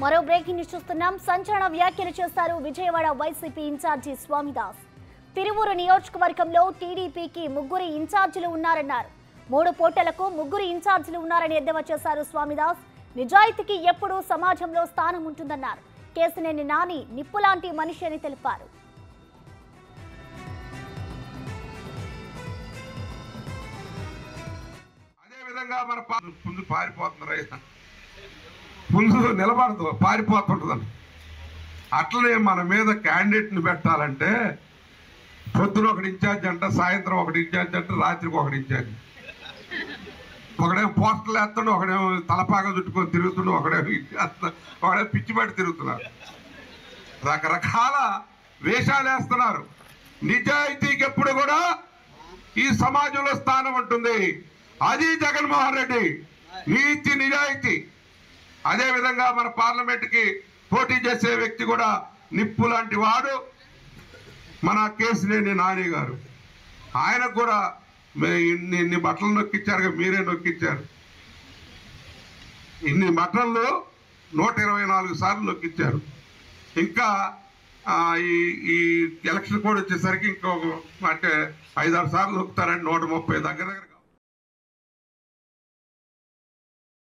మరో breaking news చూస్తున్నాం. సంచలన వ్యాఖ్యలు చేశారు విజయవాడ వైసీపీ ఇన్ఛార్జి స్వామిదాస్. తిరువూరు నియోజకవర్గంలో టీడీపీకి 3 ఇన్ఛార్జీలు ఉన్నారన్నారు. 3 పోటలకు 3 ఇన్ఛార్జీలు ఉన్నారని ఎద్దేవా చేశారు స్వామిదాస్. నిజాయితీకి ఎప్పుడూ సమాజంలో స్థానం ఉంటుందన్నారు. కేసినేని నాని నిప్పులాంటి మనిషి అని తెలిపారు. అదేవిధంగా మన పుంజు పారిపోతున్నారు, పుంజు నిలబడదు, పారిపోతుంటుందని. అట్లనే మన మీద క్యాండిడేట్ని పెట్టాలంటే పొద్దున ఒకటి ఇన్ఛార్జ్ అంట, సాయంత్రం ఒకటి ఇన్ఛార్జ్ అంట, రాత్రికి ఒకటి ఇన్ఛార్జ్. ఒకడేమో పోస్టర్లు వేస్తుండే, ఒకడేమో తలపాగా చుట్టుకొని తిరుగుతుండే, ఒకడేమో పిచ్చిపట్టి తిరుగుతున్నారు. రకరకాల వేషాలు వేస్తున్నారు. నిజాయితీకి ఎప్పుడు కూడా ఈ సమాజంలో స్థానం ఉంటుంది. అది జగన్మోహన్ రెడ్డి నీతి నిజాయితీ. అదేవిధంగా మన పార్లమెంట్కి పోటీ చేసే వ్యక్తి కూడా నిప్పు లాంటి వాడు మన కేసినేని నాని గారు. ఆయనకు కూడా ఇన్ని బట్టలు నొక్కించారు, మీరే నొక్కించారు. ఇన్ని బట్టలు 124 సార్లు నొక్కించారు. ఇంకా ఈ ఎలక్షన్ కోడ్ వచ్చేసరికి ఇంకొక అంటే 5-6 సార్లు నొక్కుతారండి. 130 దగ్గర